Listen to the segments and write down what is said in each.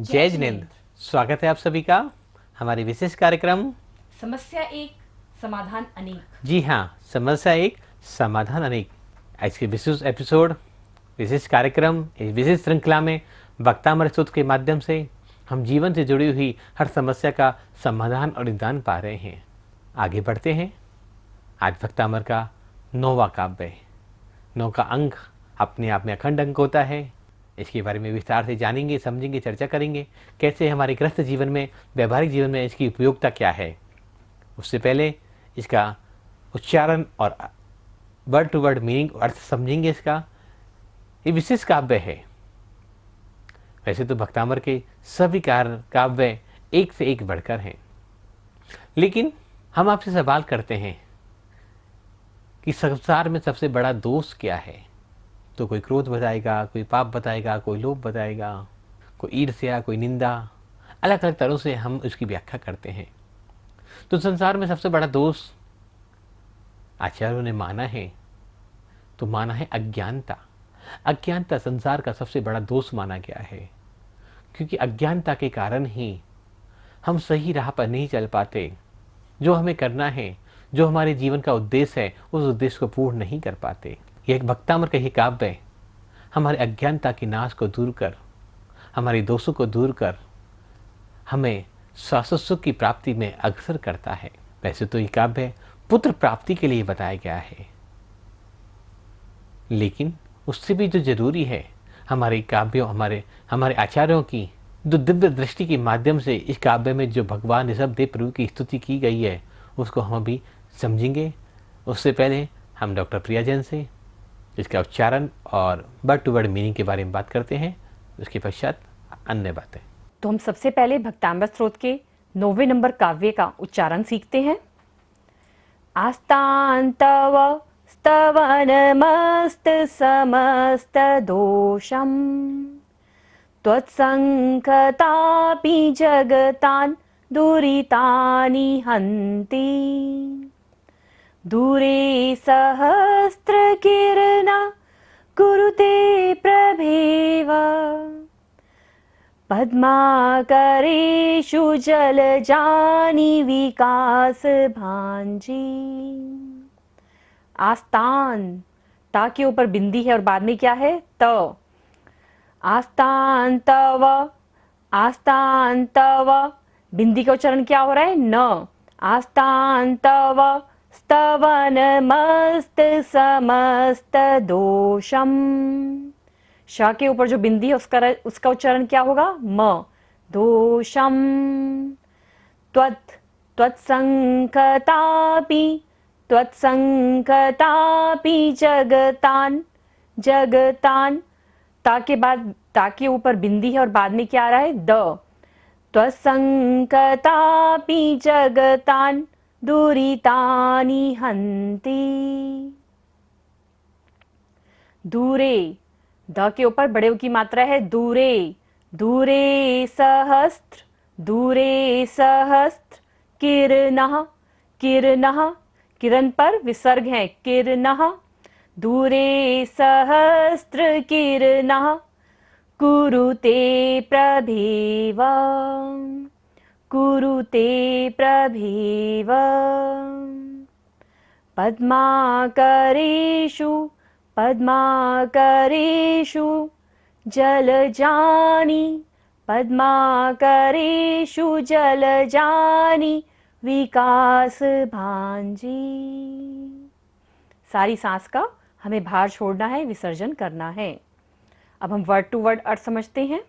जय जिनेंद्र। स्वागत है आप सभी का हमारे विशेष कार्यक्रम समस्या एक समाधान अनेक। जी हाँ, समस्या एक समाधान अनेक। आज के विशेष एपिसोड, विशेष कार्यक्रम, इस विशेष श्रृंखला में वक्तामर सूत्र के माध्यम से हम जीवन से जुड़ी हुई हर समस्या का समाधान और निदान पा रहे हैं। आगे बढ़ते हैं। आज वक्तामर का 9वां काव्य, 9 का अंक अपने आप में अखंड अंक होता है। इसके बारे में विस्तार से जानेंगे, समझेंगे, चर्चा करेंगे, कैसे हमारे गृहस्थ जीवन में, व्यवहारिक जीवन में इसकी उपयोगिता क्या है। उससे पहले इसका उच्चारण और वर्ड टू वर्ड मीनिंग, अर्थ समझेंगे इसका। ये विशेष काव्य है। वैसे तो भक्तामर के सभी काव्य एक से एक बढ़कर हैं, लेकिन हम आपसे सवाल करते हैं कि संसार में सबसे बड़ा दोष क्या है। तो कोई क्रोध बताएगा, कोई पाप बताएगा, कोई लोभ बताएगा, कोई ईर्ष्या, कोई निंदा। अलग अलग तरह से हम उसकी व्याख्या करते हैं। तो संसार में सबसे बड़ा दोष आचार्यों ने माना है, तो माना है अज्ञानता। अज्ञानता संसार का सबसे बड़ा दोष माना गया है, क्योंकि अज्ञानता के कारण ही हम सही राह पर नहीं चल पाते। जो हमें करना है, जो हमारे जीवन का उद्देश्य है, उस उद्देश्य को पूर्ण नहीं कर पाते। यह एक भक्तामर का ही काव्य हमारे अज्ञानता की नाश को दूर कर, हमारे दोषों को दूर कर हमें शाश्वत सुख की प्राप्ति में अग्रसर करता है। वैसे तो ये काव्य पुत्र प्राप्ति के लिए बताया गया है, लेकिन उससे भी जो जरूरी है, हमारे काव्यों, हमारे आचार्यों की जो दिव्य दृष्टि के माध्यम से इस काव्य में जो भगवान ऋषभदेव प्रभु की स्तुति की गई है, उसको हम अभी समझेंगे। उससे पहले हम डॉक्टर प्रिया जैन से इसका उच्चारण और वर्ड टू वर्ड मीनिंग के बारे में बात करते हैं। उसके पश्चात अन्य बातें। तो हम सबसे पहले भक्ताम्बर स्त्रोत के 9वें नंबर काव्य का उच्चारण सीखते हैं। आस्तान्तव स्तवनमस्त समस्त दोषम त्वत्संकतापि जगतान् दुरितानि हन्ति। दूरे सहस्रकिरणा कुरुते प्रभेव पद्माकरेषु जलजानि विकास भांजी। आस्तान, ता के ऊपर बिंदी है और बाद में क्या है, त। आस्तान तव, आस्तान तव, बिंदी का उच्चारण क्या हो रहा है, न। आस्तान तव स्तवनमस्त समस्त दोषम। श के ऊपर जो बिंदी है उसका उच्चारण क्या होगा, म। दोषम त्वत्संकतापि जगतान, जगतान, ता के बाद, ता के ऊपर बिंदी है और बाद में क्या आ रहा है, द। त्वत्संकतापि जगतान दुरितानि हन्ति। दूरे, द के ऊपर बड़े की मात्रा है, दूरे। दूरे सहस्त्र, दूरे सहस्त्र, किरणः, किरणः, किरण पर विसर्ग है, किरणः। दूरे सहस्त्र किरणः कुरुते प्रभेव, कुरुते प्रभेव पद्माकरेषु, पद्माकरेषु जलजानि, पद्माकरेषु जलजानि विकास भांजी। सारी सांस का हमें भार छोड़ना है, विसर्जन करना है। अब हम वर्ड टू वर्ड अर्थ समझते हैं।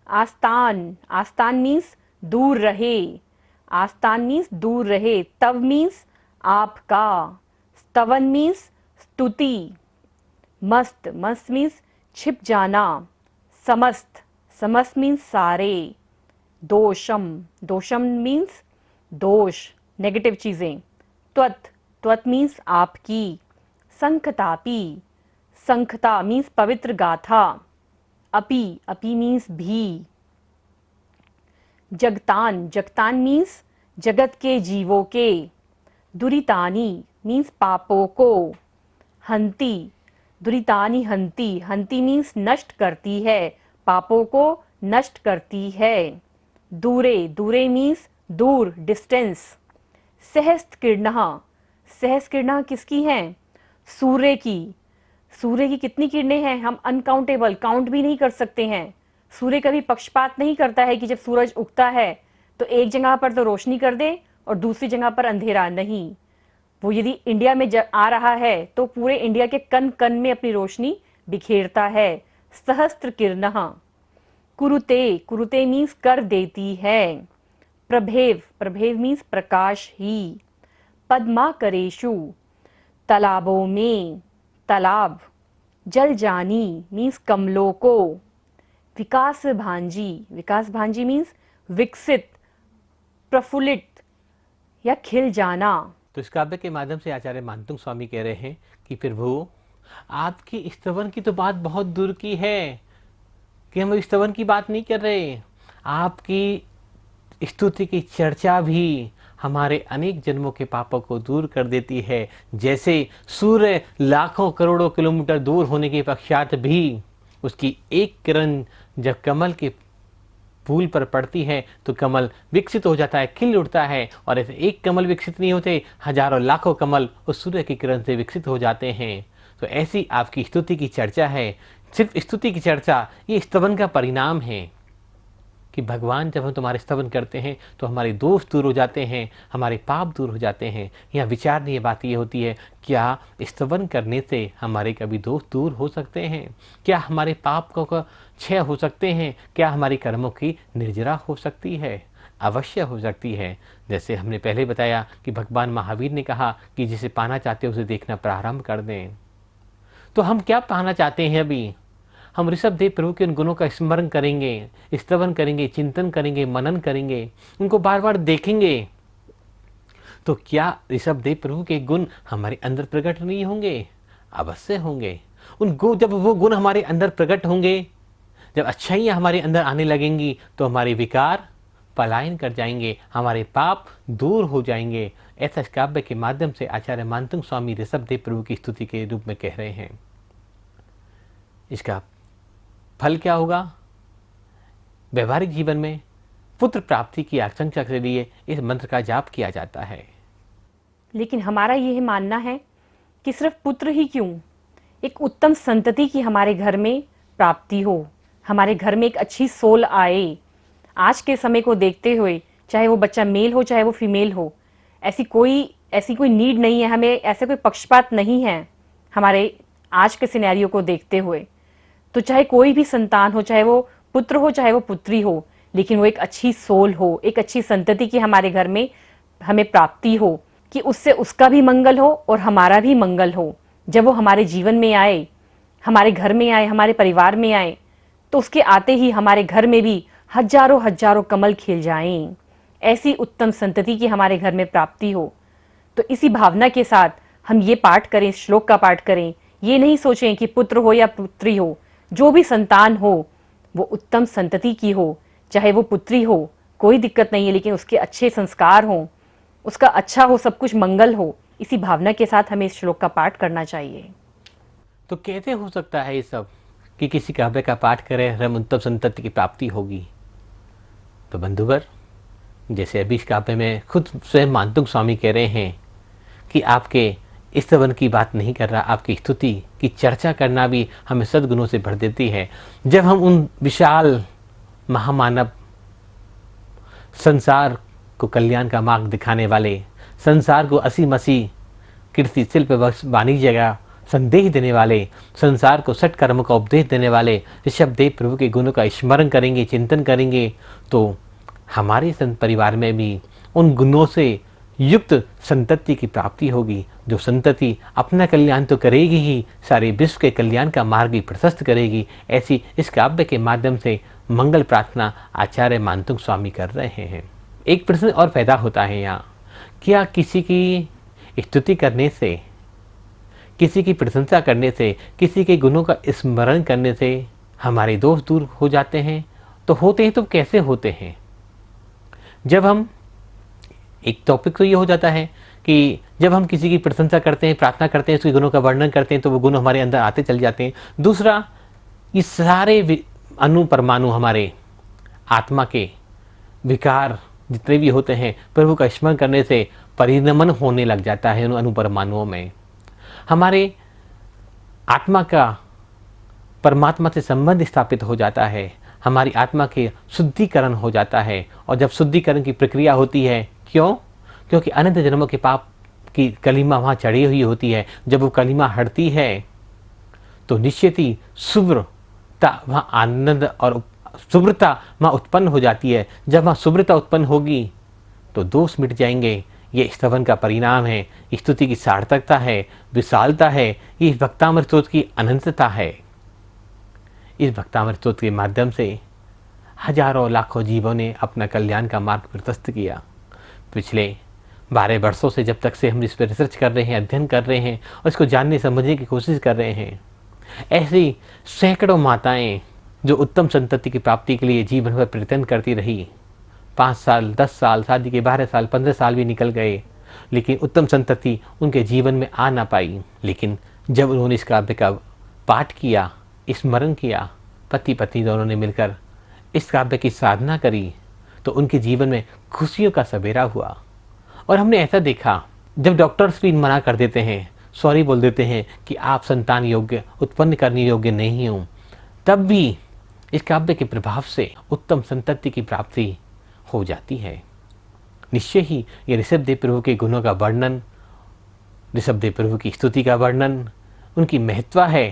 आस्तान, आस्तान मीन्स दूर रहे, आस्तान मीन्स दूर रहे। तव मीन्स आपका, स्तवन मीन्स स्तुति। मस्त, मस्त मीन्स छिप जाना। समस्त, समस्त मीन्स सारे। दोषम, दोषम मीन्स दोष, नेगेटिव चीजें। त्वत्, त्वत् मीन्स आपकी। संखतापि, संखता मीन्स पवित्र गाथा। अपि, अपि मीन्स भी। जगतान, जगतान मीन्स जगत के जीवों के। दुरितानी मीन्स पापों को। हंति, दुरितानी हंति, हंति मीन्स नष्ट करती है, पापों को नष्ट करती है। दूरे, दूरे मीन्स दूर, डिस्टेंस। सहस्त्रकिरणः, सहस्त्रकिरणः किसकी हैं? सूर्य की। सूर्य की कितनी किरणें हैं? हम अनकाउंटेबल, काउंट भी नहीं कर सकते हैं। सूर्य कभी पक्षपात नहीं करता है कि जब सूरज उगता है तो एक जगह पर तो रोशनी कर दे और दूसरी जगह पर अंधेरा। नहीं, वो यदि इंडिया में आ रहा है तो पूरे इंडिया के कण कण में अपनी रोशनी बिखेरता है। सहस्त्र किरणः। कुरुते, कुरुते मीन्स कर देती है। प्रभेव, प्रभेव मीन्स प्रकाश ही। पद्माकरेषु, तालाबों में, तालाब। जलजानी मीन्स कमलों को। विकास भांजी, विकास भांजी मीन्स विकसित, प्रफुल्लित या खिल जाना। तो इस काव्य के माध्यम से आचार्य मानतुंग स्वामी कह रहे हैं कि प्रभु, आपकी स्तवन की तो बात बहुत दूर की है, कि हम स्तवन की बात नहीं कर रहे। आपकी स्तुति की चर्चा भी हमारे अनेक जन्मों के पापों को दूर कर देती है। जैसे सूर्य लाखों करोड़ों किलोमीटर दूर होने के पश्चात भी उसकी एक किरण जब कमल के फूल पर पड़ती है तो कमल विकसित हो जाता है, खिल उठता है। और ऐसे एक कमल विकसित नहीं होते, हजारों लाखों कमल उस सूर्य की किरण से विकसित हो जाते हैं। तो ऐसी आपकी स्तुति की चर्चा है। सिर्फ स्तुति की चर्चा ये स्तवन का परिणाम है कि भगवान जब हम तुम्हारे स्तवन करते हैं तो हमारे दोष दूर हो जाते हैं, हमारे पाप दूर हो जाते हैं। यहाँ विचारणीय बात ये होती है, क्या स्तवन करने से हमारे कभी दोष दूर हो सकते हैं? क्या हमारे पाप का क्षय हो सकते हैं? क्या हमारी कर्मों की निर्जरा हो सकती है? अवश्य हो सकती है। जैसे हमने पहले बताया कि भगवान महावीर ने कहा कि जिसे पाना चाहते हो उसे देखना प्रारंभ कर दें। तो हम क्या पाना चाहते हैं? अभी हम ऋषभदेव प्रभु के उन गुणों का स्मरण करेंगे, स्तवन करेंगे, चिंतन करेंगे, मनन करेंगे, उनको बार बार देखेंगे। तो क्या ऋषभदेव प्रभु के गुण हमारे अंदर प्रकट नहीं होंगे? अवश्य होंगे। जब वो गुण हमारे अंदर प्रकट होंगे, जब अच्छाइयाँ हमारे अंदर आने लगेंगी तो हमारे विकार पलायन कर जाएंगे, हमारे पाप दूर हो जाएंगे। ऐसा इस काव्य के माध्यम से आचार्य मानतुंग स्वामी ऋषभदेव प्रभु की स्तुति के रूप में कह रहे हैं। इसका फल क्या होगा? व्यवहारिक जीवन में पुत्र प्राप्ति की आकांक्षा के लिए इस मंत्र का जाप किया जाता है। लेकिन हमारा यह मानना है कि सिर्फ पुत्र ही क्यों, एक उत्तम संतति की हमारे घर में प्राप्ति हो, हमारे घर में एक अच्छी सोल आए। आज के समय को देखते हुए, चाहे वो बच्चा मेल हो चाहे वो फीमेल हो, ऐसी कोई नीड नहीं है, हमें ऐसे कोई पक्षपात नहीं है हमारे आज के सिनेरियो को देखते हुए। तो चाहे कोई भी संतान हो, चाहे वो पुत्र हो चाहे वो पुत्री हो, लेकिन वो एक अच्छी सोल हो, एक अच्छी संतति की हमारे घर में हमें प्राप्ति हो, कि उससे उसका भी मंगल हो और हमारा भी मंगल हो। जब वो हमारे जीवन में आए, हमारे घर में आए, हमारे परिवार में आए, तो उसके आते ही हमारे घर में भी हजारों हजारों कमल खिल जाएं। ऐसी उत्तम संतति की हमारे घर में प्राप्ति हो। तो इसी भावना के साथ हम ये पाठ करें, श्लोक का पाठ करें। ये नहीं सोचें कि पुत्र हो या पुत्री हो, जो भी संतान हो वो उत्तम संतति की हो, चाहे वो पुत्री हो कोई दिक्कत नहीं है, लेकिन उसके अच्छे संस्कार हों, उसका अच्छा हो, सब कुछ मंगल हो। इसी भावना के साथ हमें इस श्लोक का पाठ करना चाहिए। तो कैसे हो सकता है ये सब कि किसी काव्य का पाठ करें हम उत्तम संतति की प्राप्ति होगी? तो बंधुवर, जैसे अभी इस काव्य में खुद स्वयं मानतुंग स्वामी कह रहे हैं कि आपके स्तवन की बात नहीं कर रहा, आपकी स्तुति की चर्चा करना भी हमें सद्गुणों से भर देती है। जब हम उन विशाल महामानव, संसार को कल्याण का मार्ग दिखाने वाले, संसार को असी मसी कीर्ति शिल्प वाणिज्य का संदेश देने वाले, संसार को सठ कर्म का उपदेश देने वाले ऋषभदेव प्रभु के गुणों का स्मरण करेंगे, चिंतन करेंगे, तो हमारे संत परिवार में भी उन गुणों से युक्त संतति की प्राप्ति होगी। जो संतति अपना कल्याण तो करेगी ही, सारे विश्व के कल्याण का मार्ग भी प्रशस्त करेगी। ऐसी इस काव्य के माध्यम से मंगल प्रार्थना आचार्य मानतुंग स्वामी कर रहे हैं। एक प्रश्न और पैदा होता है यहाँ, क्या किसी की स्तुति करने से, किसी की प्रशंसा करने से, किसी के गुणों का स्मरण करने से हमारे दोष दूर हो जाते हैं? तो होते हैं, तो कैसे होते हैं? जब हम, एक टॉपिक तो ये हो जाता है कि जब हम किसी की प्रशंसा करते हैं, प्रार्थना करते हैं, उसके गुणों का वर्णन करते हैं, तो वो गुण हमारे अंदर आते चल जाते हैं। दूसरा, ये सारे अणु परमाणु हमारे आत्मा के विकार जितने भी होते हैं प्रभु का स्मरण करने से परिणमन होने लग जाता है उन अनुपरमाणुओं में। हमारे आत्मा का परमात्मा से संबंध स्थापित हो जाता है, हमारी आत्मा के शुद्धिकरण हो जाता है। और जब शुद्धिकरण की प्रक्रिया होती है, क्यों? क्योंकि अनंत जन्मों के पाप की कलिमा वहाँ चढ़ी हुई होती है। जब वो कलिमा हटती है तो निश्चित ही शुभ्रता वहाँ आनंद और शुभ्रता वहाँ उत्पन्न हो जाती है। जब वहाँ शुभ्रता उत्पन्न होगी तो दोष मिट जाएंगे। ये स्तवन का परिणाम है, स्तुति की सार्थकता है, विशालता है, ये भक्तामृत स्तोत्र की अनंतता है। इस भक्तामृत स्तोत्र के माध्यम से हजारों लाखों जीवों ने अपना कल्याण का मार्ग प्रशस्त किया। पिछले 12 वर्षों से जब तक से हम इस पर रिसर्च कर रहे हैं, अध्ययन कर रहे हैं और इसको जानने समझने की कोशिश कर रहे हैं, ऐसी सैकड़ों माताएं जो उत्तम संतति की प्राप्ति के लिए जीवन भर प्रयत्न करती रही। 5 साल, 10 साल, शादी के 12 साल, 15 साल भी निकल गए, लेकिन उत्तम संतति उनके जीवन में आ ना पाई। लेकिन जब उन्होंने इस काव्य का पाठ किया, स्मरण किया, पति पत्नी दोनों ने मिलकर इस काव्य की साधना करी, तो उनके जीवन में खुशियों का सवेरा हुआ। और हमने ऐसा देखा, जब डॉक्टर्स भी मना कर देते हैं, सॉरी बोल देते हैं कि आप संतान योग्य, उत्पन्न करने योग्य नहीं हो, तब भी इस काव्य के प्रभाव से उत्तम संतति की प्राप्ति हो जाती है। निश्चय ही ये ऋषभदेव प्रभु के गुणों का वर्णन, ऋषभदेव प्रभु की स्तुति का वर्णन, उनकी महत्व है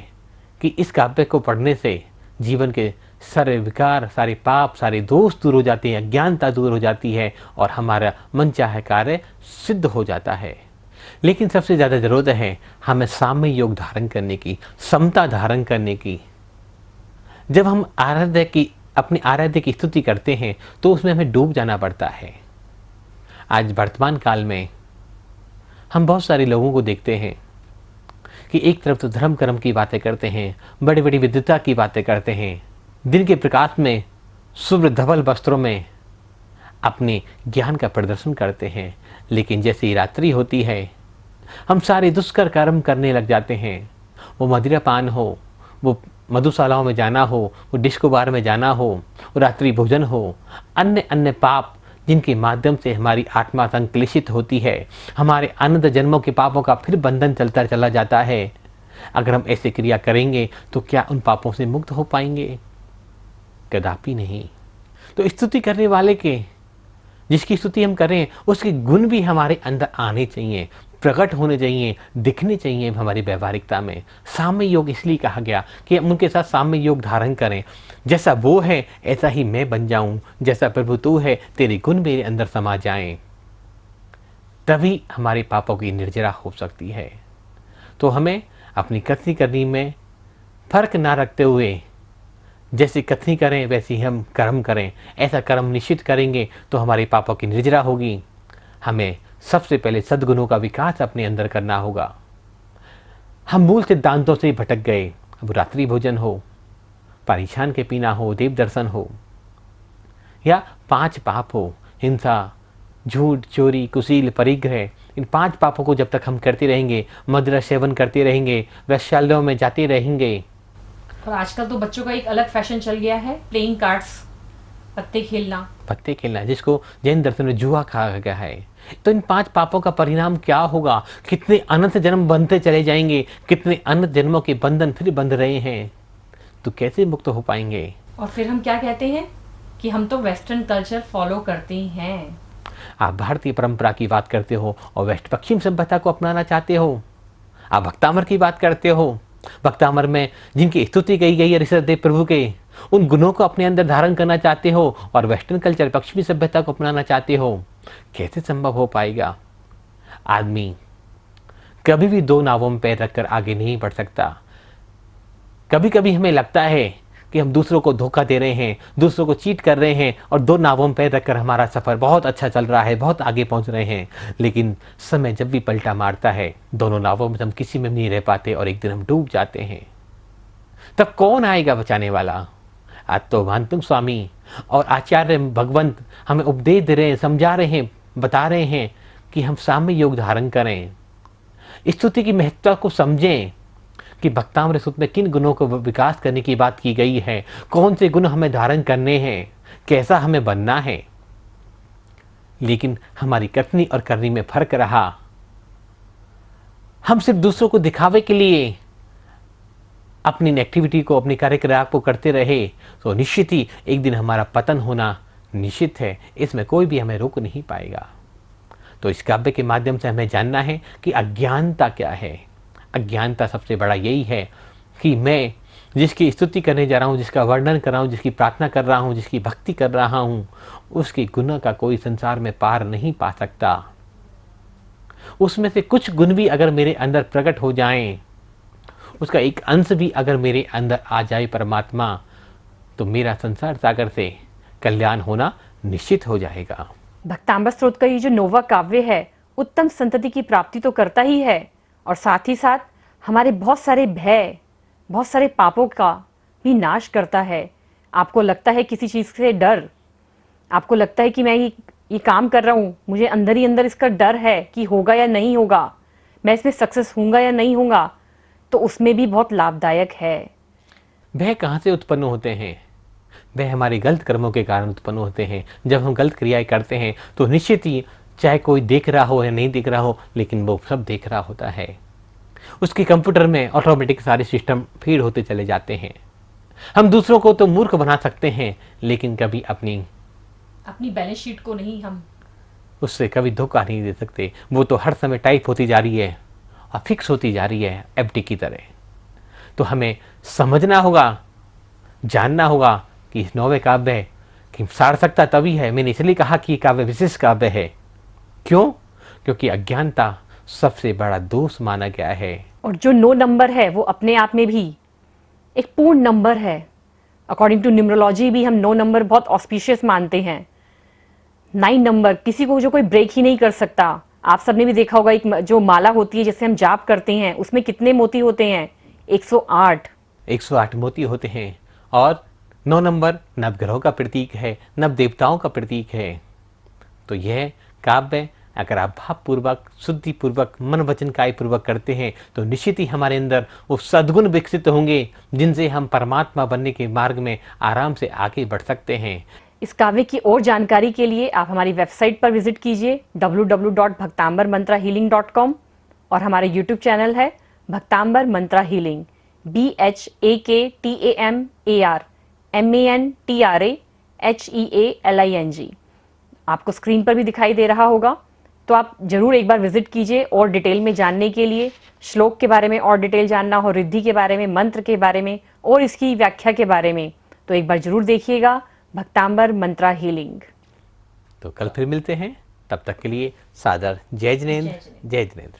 कि इस काव्य को पढ़ने से जीवन के सारे विकार, सारे पाप, सारे दोष दूर हो जाते हैं, अज्ञानता दूर हो जाती है और हमारा मनचाहे कार्य सिद्ध हो जाता है। लेकिन सबसे ज़्यादा ज़रूरत है हमें साम्य योग धारण करने की, समता धारण करने की। जब हम अपने आराध्य की स्तुति करते हैं तो उसमें हमें डूब जाना पड़ता है। आज वर्तमान काल में हम बहुत सारे लोगों को देखते हैं कि एक तरफ तो धर्म कर्म की बातें करते हैं, बड़ी बड़ी विद्वता की बातें करते हैं, दिन के प्रकाश में शुभ्र धवल वस्त्रों में अपने ज्ञान का प्रदर्शन करते हैं, लेकिन जैसे ही रात्रि होती है हम सारे दुष्कर कर्म करने लग जाते हैं। वो मदिरापान हो, वो मधुशालाओं में जाना हो, वो डिस्को बार में जाना हो, वो रात्रि भोजन हो, अन्य अन्य पाप जिनके माध्यम से हमारी आत्मा संक्लेशित होती है, हमारे अनंत जन्मों के पापों का फिर बंधन चलता चला जाता है। अगर हम ऐसे क्रिया करेंगे तो क्या उन पापों से मुक्त हो पाएंगे? कदापि नहीं। तो स्तुति करने वाले के, जिसकी स्तुति हम करें, उसके गुण भी हमारे अंदर आने चाहिए, प्रकट होने चाहिए, दिखने चाहिए हमारी व्यवहारिकता में। साम्य योग इसलिए कहा गया कि हम उनके साथ साम्य योग धारण करें। जैसा वो है ऐसा ही मैं बन जाऊं, जैसा प्रभु तू है तेरे गुण मेरे अंदर समा जाएं, तभी हमारे पापों की निर्जरा हो सकती है। तो हमें अपनी कथनी करनी में फर्क ना रखते हुए जैसे कथनी करें वैसे हम कर्म करें। ऐसा कर्म निश्चित करेंगे तो हमारे पापों की निर्जरा होगी। हमें सबसे पहले सद्गुणों का विकास अपने अंदर करना होगा। हम मूल सिद्धांतों से भटक गए। अब रात्रि भोजन हो, पारिशान के पीना हो, देव दर्शन हो, या 5 पाप हो, हिंसा, झूठ, चोरी, कुशील, परिग्रह, इन 5 पापों को जब तक हम करते रहेंगे, मदिरा सेवन करते रहेंगे, वैश्यालयों में जाते रहेंगे। और आजकल तो बच्चों का एक अलग फैशन चल गया है, प्लेइंग कार्ड्स, पत्ते खेलना, जिसको जैन दर्शन में जुआ कहा गया है। तो इन 5 पापों का परिणाम क्या होगा? कितने अनंत जन्म बनते चले जाएंगे, कितने अनंत जन्मों के बंधन फिर बंध रहे हैं, तो कैसे मुक्त हो पाएंगे? और फिर हम क्या कहते हैं कि हम तो वेस्टर्न कल्चर फॉलो करते हैं। आप भारतीय परंपरा की बात करते हो और वेस्ट पश्चिम सभ्यता को अपनाना चाहते हो। आप भक्तामर की बात करते हो, भक्तामर में जिनकी स्तुति कही गई है ऋषभदेव प्रभु के, उन गुणों को अपने अंदर धारण करना चाहते हो और वेस्टर्न कल्चर, पश्चिमी सभ्यता को अपनाना चाहते हो। कैसे संभव हो पाएगा? आदमी कभी भी 2 नावों में पैर रखकर आगे नहीं बढ़ सकता। कभी कभी हमें लगता है कि हम दूसरों को धोखा दे रहे हैं, दूसरों को चीट कर रहे हैं और 2 नावों में पैर रखकर हमारा सफर बहुत अच्छा चल रहा है, बहुत आगे पहुंच रहे हैं। लेकिन समय जब भी पलटा मारता है, दोनों नावों में हम किसी में नहीं रह पाते और एक दिन हम डूब जाते हैं। तब कौन आएगा बचाने वाला? आज तो भानतुंग स्वामी और आचार्य भगवंत हमें उपदेश दे रहे हैं, समझा रहे हैं, बता रहे हैं कि हम साम्य योग धारण करें, स्तुति की महत्ता को समझें कि भक्तामृत सूत्र में किन गुणों को विकास करने की बात की गई है, कौन से गुण हमें धारण करने हैं। कैसा हमें बनना है, लेकिन हमारी कथनी और करनी में फर्क रहा। हम सिर्फ दूसरों को दिखावे के लिए अपनी एक्टिविटी को, अपनी कार्यकलाप को करते रहे तो निश्चित ही एक दिन हमारा पतन होना निश्चित है। इसमें कोई भी हमें रोक नहीं पाएगा। तो इस काव्य के माध्यम से हमें जानना है कि अज्ञानता क्या है। अज्ञानता सबसे बड़ा यही है कि मैं जिसकी स्तुति करने जा रहा हूँ, जिसका वर्णन कर रहा हूँ, जिसकी प्रार्थना कर रहा हूँ, जिसकी भक्ति कर रहा हूँ, उसके गुण का कोई संसार में पार नहीं पा सकता। उसमें से कुछ गुण भी अगर मेरे अंदर प्रकट हो जाएं, उसका एक अंश भी अगर मेरे अंदर आ जाए परमात्मा, तो मेरा संसार सागर से कल्याण होना निश्चित हो जाएगा। भक्तांबर स्तोत्र का ये जो नौवां काव्य है, उत्तम संतति की प्राप्ति तो करता ही है और साथ ही साथ हमारे बहुत सारे भय, बहुत सारे पापों का भी नाश करता है। आपको लगता है किसी चीज़ से डर, आपको लगता है कि मैं ये काम कर रहा हूँ, मुझे अंदर ही अंदर इसका डर है कि होगा या नहीं होगा, मैं इसमें सक्सेस होऊंगा या नहीं होऊंगा, तो उसमें भी बहुत लाभदायक है। भय कहाँ से उत्पन्न होते हैं? वह हमारे गलत कर्मों के कारण उत्पन्न होते हैं। जब हम गलत क्रियाएं करते हैं तो निश्चित ही, चाहे कोई देख रहा हो या नहीं देख रहा हो, लेकिन वो सब देख रहा होता है। उसके कंप्यूटर में ऑटोमेटिक सारे सिस्टम फीड होते चले जाते हैं। हम दूसरों को तो मूर्ख बना सकते हैं, लेकिन कभी अपनी बैलेंस शीट को नहीं, हम उससे कभी धोखा नहीं दे सकते। वो तो हर समय टाइप होती जा रही है और फिक्स होती जा रही है एफडी की तरह। तो हमें समझना होगा, जानना होगा कि इस नौवे काव्य की सार्थकता तभी है। मैंने इसलिए कहा कि काव्य विशेष काव्य है। क्यों? क्योंकि अज्ञानता सबसे बड़ा दोष माना गया है। और जो 9 नंबर है वो अपने आप में भी एक पूर्ण नंबर है। अकॉर्डिंग टू न्यूमरोलॉजी भी हम 9 नंबर बहुत ऑस्पिशियस मानते हैं। 9 नंबर किसी को जो कोई ब्रेक ही नहीं कर सकता। आप सबने भी देखा होगा, एक जो माला होती है जिससे हम जाप करते हैं, उसमें कितने मोती होते हैं? 108 108 मोती होते हैं। और 9 नंबर नवग्रहों का प्रतीक है, नव देवताओं का प्रतीक है। तो यह काव्य अगर आप भावपूर्वक, शुद्धिपूर्वक, मन वचन काय पूर्वक करते हैं तो निश्चित ही हमारे अंदर वो सद्गुण विकसित होंगे जिनसे हम परमात्मा बनने के मार्ग में आराम से आगे बढ़ सकते हैं। इस काव्य की और जानकारी के लिए आप हमारी वेबसाइट पर विजिट कीजिए www.bhaktambarmantrahealing.com और हमारे यूट्यूब चैनल है भक्तांबर मंत्रा हीलिंग, BHAKTAMARMANTRAHEALING। आपको स्क्रीन पर भी दिखाई दे रहा होगा, तो आप जरूर एक बार विजिट कीजिए। और डिटेल में जानने के लिए, श्लोक के बारे में और डिटेल जानना हो, रिद्धि के बारे में, मंत्र के बारे में और इसकी व्याख्या के बारे में, तो एक बार जरूर देखिएगा भक्तांबर मंत्रा हीलिंग। तो कल फिर मिलते हैं, तब तक के लिए सादर जय जिनेंद्र, जय जिनेंद्र।